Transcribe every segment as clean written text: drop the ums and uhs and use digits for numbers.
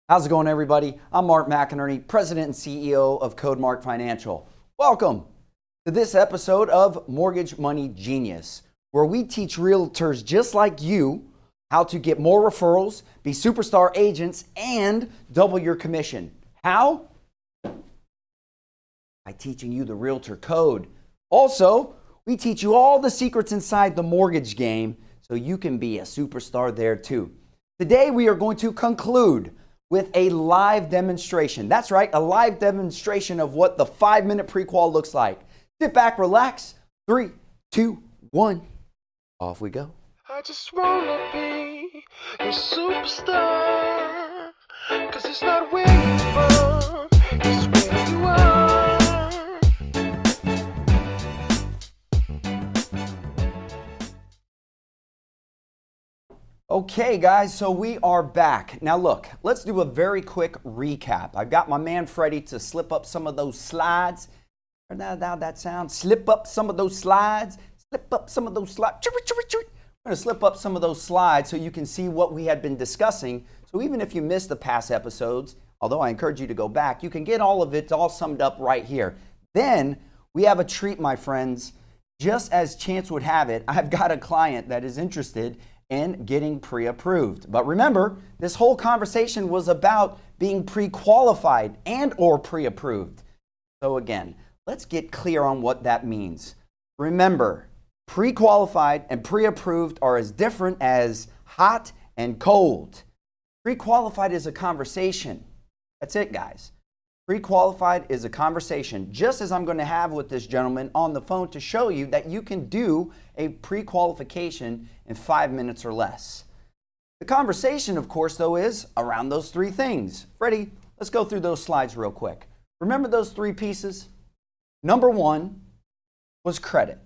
How's it going, everybody? I'm Mark McInerney, President and CEO of CodeMark Financial. Welcome to this episode of Mortgage Money Genius, where we teach realtors just like you how to get more referrals, be superstar agents, and double your commission. How? By teaching you the realtor code. Also, we teach you all the secrets inside the mortgage game so you can be a superstar there too. Today, we are going to conclude with a live demonstration. That's right, a live demonstration of what the 5-minute pre-qual looks like. Sit back, relax. 3, 2, 1. Off we go. I just wanna be your superstar, 'cause it's not where you're from, it's where you are. Okay, guys, so we are back. Now look, let's do a very quick recap. I've got my man Freddie to slip up some of those slides. Heard that sound? Slip up some of those slides. Slip up some of those slides. I'm going to slip up some of those slides so you can see what we had been discussing. So even if you missed the past episodes, although I encourage you to go back, you can get all of it all summed up right here. Then we have a treat, my friends. Just as chance would have it, I've got a client that is interested in getting pre-approved. But remember, this whole conversation was about being pre-qualified and or pre-approved. So again, let's get clear on what that means. Remember, pre-qualified and pre-approved are as different as hot and cold. Pre-qualified is a conversation. That's it, guys. Pre-qualified is a conversation, just as I'm going to have with this gentleman on the phone to show you that you can do a pre-qualification in 5 minutes or less. The conversation, of course, though, is around those three things. Freddie, let's go through those slides real quick. Remember those three pieces? Number one was credit.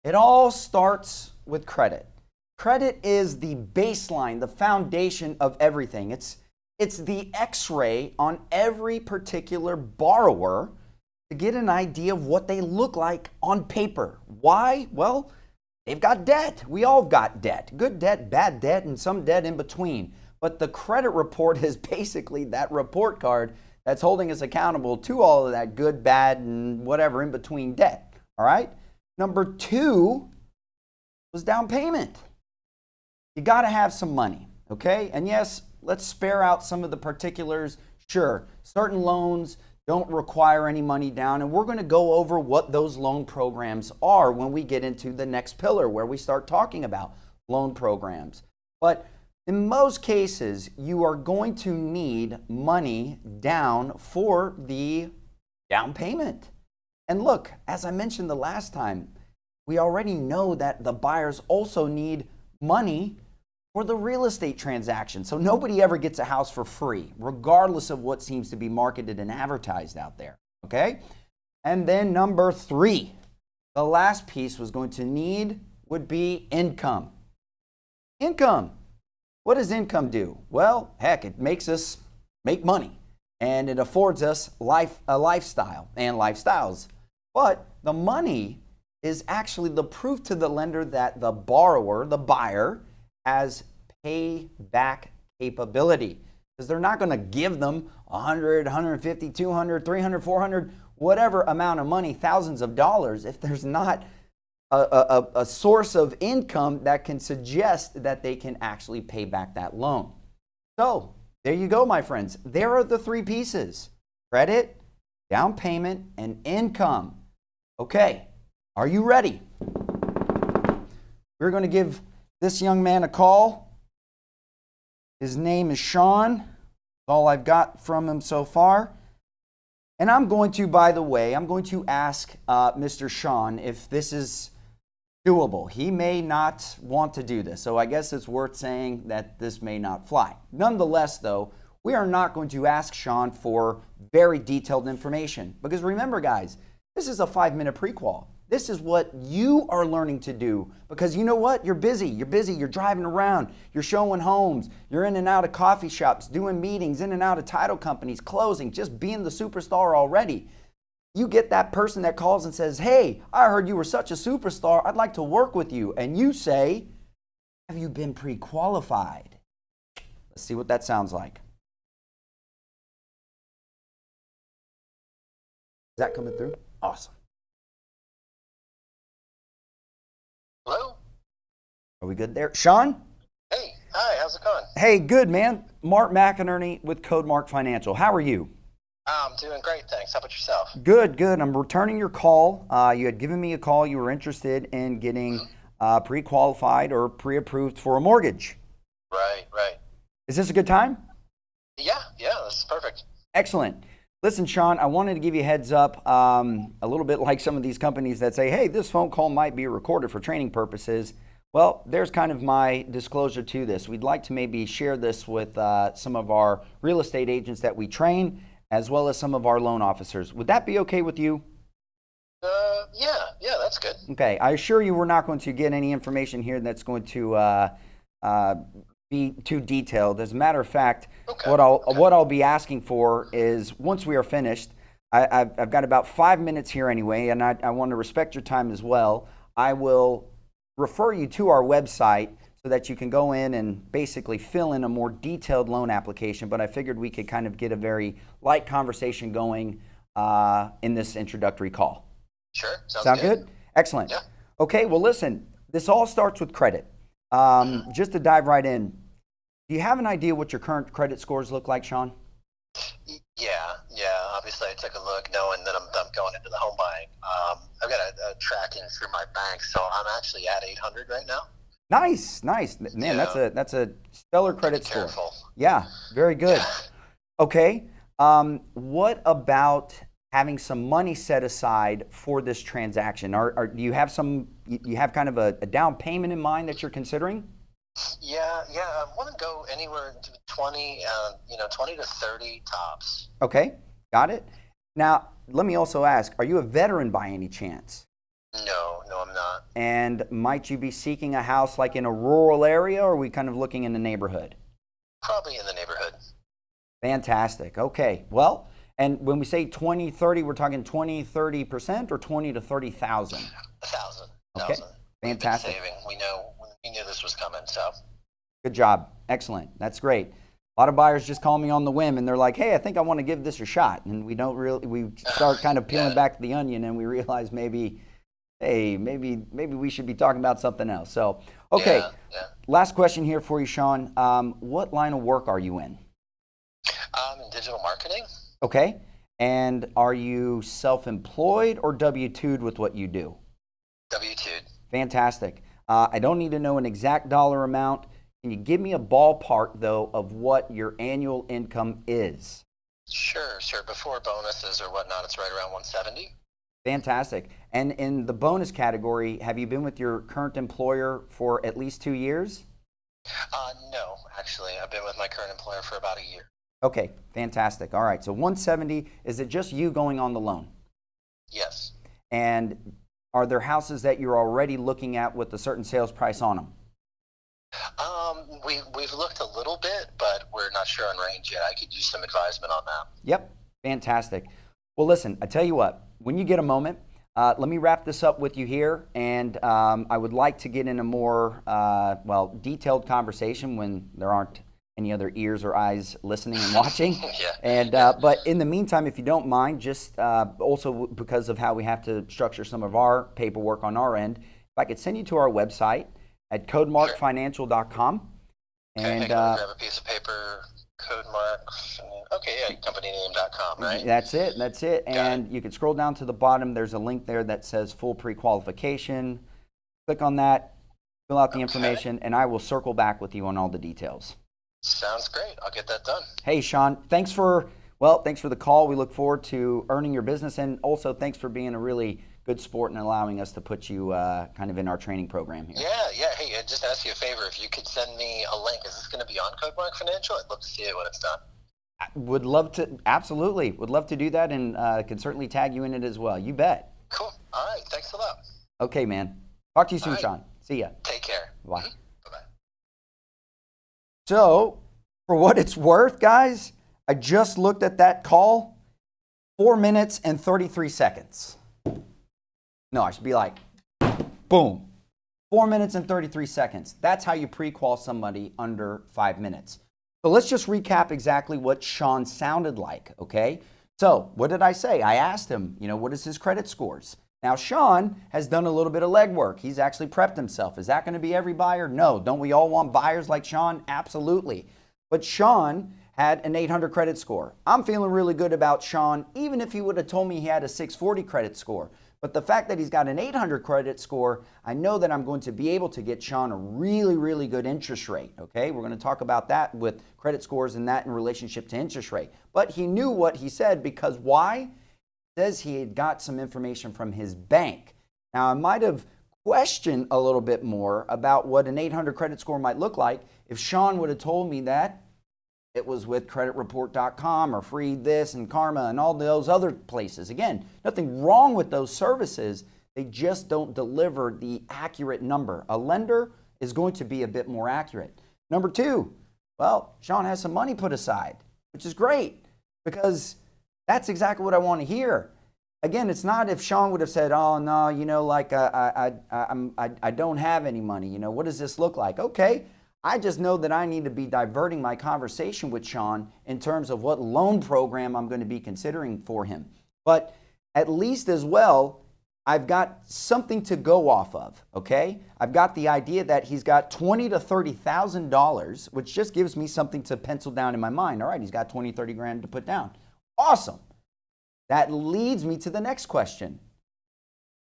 It all starts with credit. Credit is the baseline, the foundation of everything. It's the x-ray on every particular borrower to get an idea of what they look like on paper. Why? Well, they've got debt. We all got debt. Good debt, bad debt, and some debt in between. But the credit report is basically that report card that's holding us accountable to all of that good, bad, and whatever in between debt. All right? Number two was down payment. You got to have some money, okay? And yes, let's spare out some of the particulars. Sure, certain loans don't require any money down, and we're going to go over what those loan programs are when we get into the next pillar where we start talking about loan programs. But in most cases, you are going to need money down for the down payment. And look, as I mentioned the last time, we already know that the buyers also need money for the real estate transaction. So nobody ever gets a house for free, regardless of what seems to be marketed and advertised out there, okay? And then number three, the last piece would be income. Income. What does income do? Well, heck, it makes us make money, and it affords us a lifestyle and lifestyles. But the money is actually the proof to the lender that the borrower, the buyer, has payback capability, because they're not going to give them 100, 150, 200, 300, 400, whatever amount of money, thousands of dollars, if there's not a source of income that can suggest that they can actually pay back that loan. So there you go, my friends. There are the three pieces: credit, down payment, and income. Okay, are you ready? We're going to give this young man a call. His name is Sean. That's all I've got from him so far. And I'm going to, by the way, ask Mr. Sean if this is doable. He may not want to do this, so I guess it's worth saying that this may not fly. Nonetheless, though, we are not going to ask Sean for very detailed information, because remember, guys, this is a 5-minute pre-qual. This is what you are learning to do, because you know what? You're busy, you're driving around, you're showing homes, you're in and out of coffee shops, doing meetings, in and out of title companies, closing, just being the superstar already. You get that person that calls and says, "Hey, I heard you were such a superstar, I'd like to work with you." And you say, "Have you been pre-qualified?" Let's see what that sounds like. that coming through? Awesome. Hello? Are we good there? Sean? Hey, hi, how's it going? Hey, good, man. Mark McInerney with Codemark Financial. How are you? I'm doing great, thanks. How about yourself? Good, good. I'm returning your call. You had given me a call. You were interested in getting pre-qualified or pre-approved for a mortgage. Right. Is this a good time? Yeah, this is perfect. Excellent. Listen, Sean, I wanted to give you a heads up, a little bit like some of these companies that say, hey, this phone call might be recorded for training purposes. Well, there's kind of my disclosure to this. We'd like to maybe share this with some of our real estate agents that we train, as well as some of our loan officers. Would that be okay with you? Yeah, that's good. Okay, I assure you we're not going to get any information here that's going to be too detailed. As a matter of fact, what I'll be asking for is once we are finished, I've got about 5 minutes here anyway, and I want to respect your time as well. I will refer you to our website so that you can go in and basically fill in a more detailed loan application, but I figured we could kind of get a very light conversation going in this introductory call. Sure, Sound good? Excellent. Yeah. Okay, well listen, this all starts with credit. Just to dive right in, do you have an idea what your current credit scores look like, Sean? Yeah. Obviously, I took a look knowing that I'm going into the home buying. I've got a tracking through my bank, so I'm actually at 800 right now. Nice. Man, Yeah. that's a stellar credit score. Careful. Yeah, very good. Yeah. Okay, what about having some money set aside for this transaction? Do you have you have kind of a down payment in mind that you're considering? Yeah. I want to go anywhere to 20, 20 to 30 tops. Okay, got it. Now, let me also ask, are you a veteran by any chance? No, I'm not. And might you be seeking a house like in a rural area, or are we kind of looking in the neighborhood? Probably in the neighborhood. Fantastic. Okay, well, and when we say 20, 30, we're talking 20, 30% or 20 to 30,000? 1,000. Okay, fantastic. We've been saving. We knew this was coming, so. Good job. Excellent. That's great. A lot of buyers just call me on the whim and they're like, hey, I think I want to give this a shot. And we start kind of peeling back the onion and we realize maybe we should be talking about something else. So, okay. Yeah. Last question here for you, Sean. What line of work are you in? I'm in digital marketing. Okay. And are you self-employed or W-2'd with what you do? W-2'd. Fantastic. I don't need to know an exact dollar amount. Can you give me a ballpark, though, of what your annual income is? Sure. Before bonuses or whatnot, it's right around 170. Fantastic. And in the bonus category, have you been with your current employer for at least 2 years? No, actually. I've been with my current employer for about a year. Okay, fantastic. All right, so 170, is it just you going on the loan? Yes. And are there houses that you're already looking at with a certain sales price on them? We've looked a little bit, but we're not sure on range yet. I could use some advisement on that. Yep, fantastic. Well, listen, I tell you what, when you get a moment, let me wrap this up with you here, and I would like to get in a more, detailed conversation when there aren't any other ears or eyes listening and watching. Yeah. And but in the meantime, if you don't mind, just also because of how we have to structure some of our paperwork on our end, if I could send you to our website at codemarkfinancial.com. And I can grab a piece of paper, Codemark. Okay, yeah, companyname.com, right? That's it. And you can scroll down to the bottom. There's a link there that says full pre-qualification. Click on that, fill out the information, and I will circle back with you on all the details. Sounds great. I'll get that done. Hey, Sean, thanks for the call. We look forward to earning your business, and also thanks for being a really good sport and allowing us to put you kind of in our training program here. Yeah. Hey, I just ask you a favor. If you could send me a link, is this going to be on Codemark Financial? I'd love to see it when it's done. Would love to, absolutely. Would love to do that, and can certainly tag you in it as well. You bet. Cool. All right. Thanks a lot. Okay, man. Talk to you soon, All right. Sean. See ya. Take care. Bye. Mm-hmm. Bye-bye. So, for what it's worth, guys, I just looked at that call, 4 minutes and 33 seconds. No, I should be like, boom. 4 minutes and 33 seconds. That's how you pre-qual somebody under 5 minutes. So let's just recap exactly what Sean sounded like, okay? So what did I say? I asked him, what is his credit scores? Now, Sean has done a little bit of legwork. He's actually prepped himself. Is that going to be every buyer? No. Don't we all want buyers like Sean? Absolutely. But Sean had an 800 credit score. I'm feeling really good about Sean, even if he would have told me he had a 640 credit score. But the fact that he's got an 800 credit score, I know that I'm going to be able to get Sean a really, really good interest rate, okay? We're going to talk about that with credit scores and that in relationship to interest rate. But he knew what he said because why? He says he had got some information from his bank. Now, I might have questioned a little bit more about what an 800 credit score might look like if Sean would have told me that it was with creditreport.com or Free This and Karma and all those other places. Again, nothing wrong with those services. They just don't deliver the accurate number. A lender is going to be a bit more accurate. Number two, well, Sean has some money put aside, which is great because that's exactly what I want to hear. Again, it's not if Sean would have said, oh, no, I don't have any money. What does this look like? Okay. I just know that I need to be diverting my conversation with Sean in terms of what loan program I'm going to be considering for him. But at least as well, I've got something to go off of, okay? I've got the idea that he's got $20,000 to $30,000, which just gives me something to pencil down in my mind. All right, he's got 20, 30 grand to put down. Awesome. That leads me to the next question.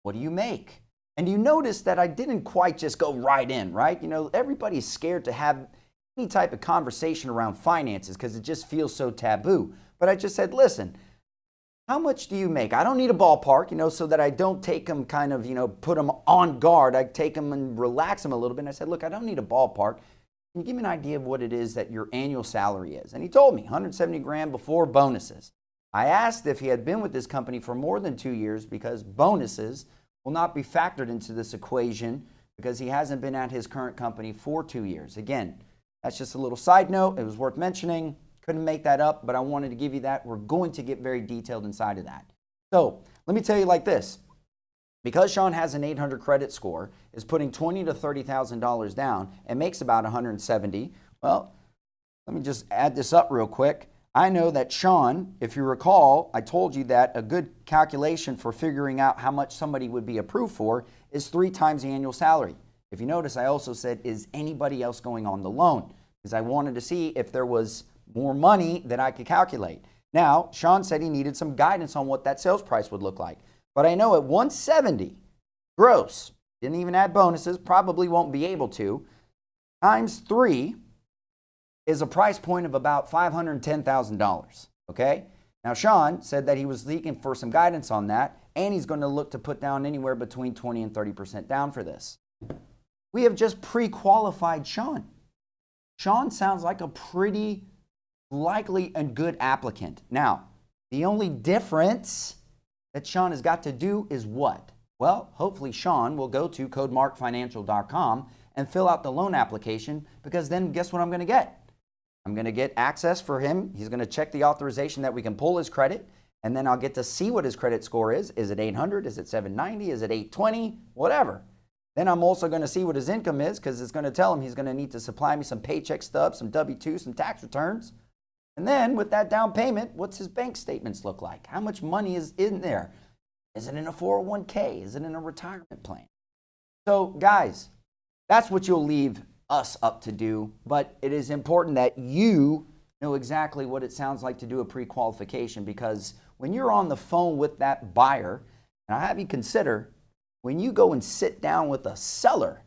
What do you make? And you notice that I didn't quite just go right in, right? Everybody's scared to have any type of conversation around finances because it just feels so taboo. But I just said, listen, how much do you make? I don't need a ballpark, so that I don't take them kind of, put them on guard. I take them and relax them a little bit. And I said, look, I don't need a ballpark. Can you give me an idea of what it is that your annual salary is? And he told me 170 grand before bonuses. I asked if he had been with this company for more than 2 years because bonuses will not be factored into this equation because he hasn't been at his current company for 2 years. Again, that's just a little side note. It was worth mentioning. Couldn't make that up, but I wanted to give you that. We're going to get very detailed inside of that. So let me tell you like this. Because Sean has an 800 credit score, is putting $20,000 to $30,000 down and makes about 170. Well, let me just add this up real quick. I know that Sean, if you recall, I told you that a good calculation for figuring out how much somebody would be approved for is 3 times the annual salary. If you notice, I also said, is anybody else going on the loan? Because I wanted to see if there was more money that I could calculate. Now, Sean said he needed some guidance on what that sales price would look like. But I know at 170 gross, didn't even add bonuses, probably won't be able to, times 3 is a price point of about $510,000, okay? Now, Sean said that he was seeking for some guidance on that, and he's going to look to put down anywhere between 20 and 30% down for this. We have just pre-qualified Sean. Sean sounds like a pretty likely and good applicant. Now, the only difference that Sean has got to do is what? Well, hopefully Sean will go to codemarkfinancial.com and fill out the loan application, because then guess what I'm going to get? I'm going to get access for him. He's going to check the authorization that we can pull his credit, and then I'll get to see what his credit score is. Is it 800? Is it 790? Is it 820? Whatever. Then I'm also going to see what his income is, because it's going to tell him he's going to need to supply me some paycheck stubs, some W-2, some tax returns. And then with that down payment, what's his bank statements look like? How much money is in there? Is it in a 401k? Is it in a retirement plan? So guys, that's what you'll leave us up to do, but it is important that you know exactly what it sounds like to do a pre-qualification, because when you're on the phone with that buyer, and I have you consider, when you go and sit down with a seller,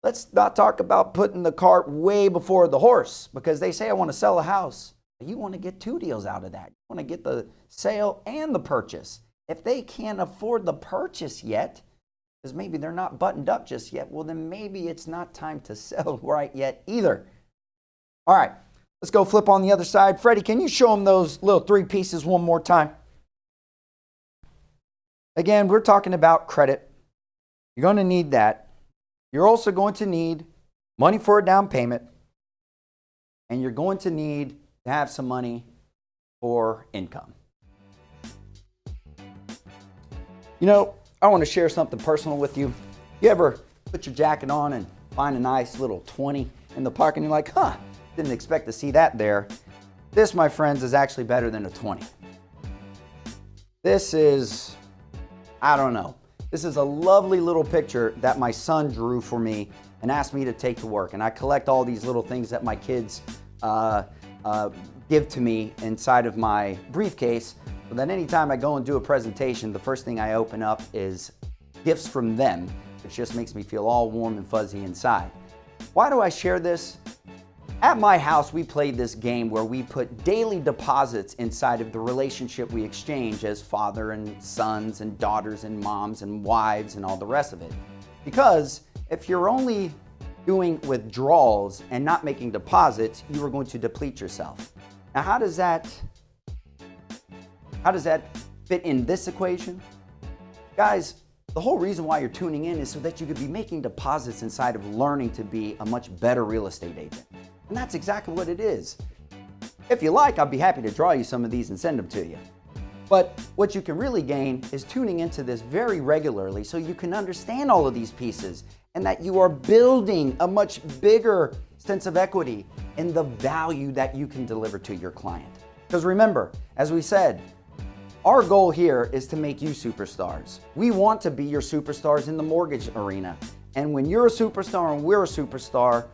let's not talk about putting the cart way before the horse, because they say, I want to sell a house. You want to get 2 deals out of that. You want to get the sale and the purchase. If they can't afford the purchase yet, because maybe they're not buttoned up just yet, well, then maybe it's not time to sell right yet either. All right, let's go flip on the other side. Freddie, can you show them those little 3 pieces one more time? Again, we're talking about credit. You're going to need that. You're also going to need money for a down payment, and you're going to need to have some money for income. You know, I want to share something personal with you. You ever put your jacket on and find a nice little 20 in the pocket and you're like, didn't expect to see that there. This, my friends, is actually better than a 20. This is, I don't know. This is a lovely little picture that my son drew for me and asked me to take to work. And I collect all these little things that my kids give to me inside of my briefcase, so that anytime I go and do a presentation, the first thing I open up is gifts from them, which just makes me feel all warm and fuzzy inside. Why do I share this? At my house, we played this game where we put daily deposits inside of the relationship we exchange as father and sons and daughters and moms and wives and all the rest of it. Because if you're only doing withdrawals and not making deposits, you are going to deplete yourself. Now, how does that fit in this equation? Guys, the whole reason why you're tuning in is so that you could be making deposits inside of learning to be a much better real estate agent. And that's exactly what it is. If you like, I'd be happy to draw you some of these and send them to you. But what you can really gain is tuning into this very regularly so you can understand all of these pieces and that you are building a much bigger sense of equity in the value that you can deliver to your client. Because remember, as we said, our goal here is to make you superstars. We want to be your superstars in the mortgage arena. And when you're a superstar and we're a superstar,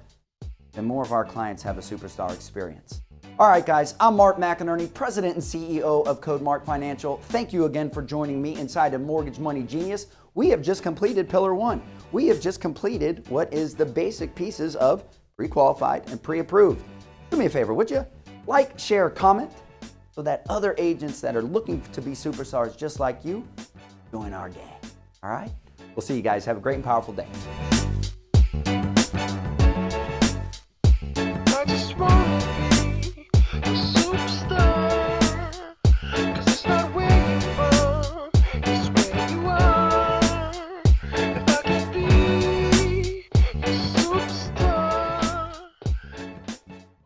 then more of our clients have a superstar experience. All right, guys, I'm Mark McInerney, President and CEO of CodeMark Financial. Thank you again for joining me inside of Mortgage Money Genius. We have just completed Pillar 1. We have just completed what is the basic pieces of pre-qualified and pre-approved. Do me a favor, would you? Like, share, comment, so that other agents that are looking to be superstars just like you join our gang. All right? We'll see you guys. Have a great and powerful day.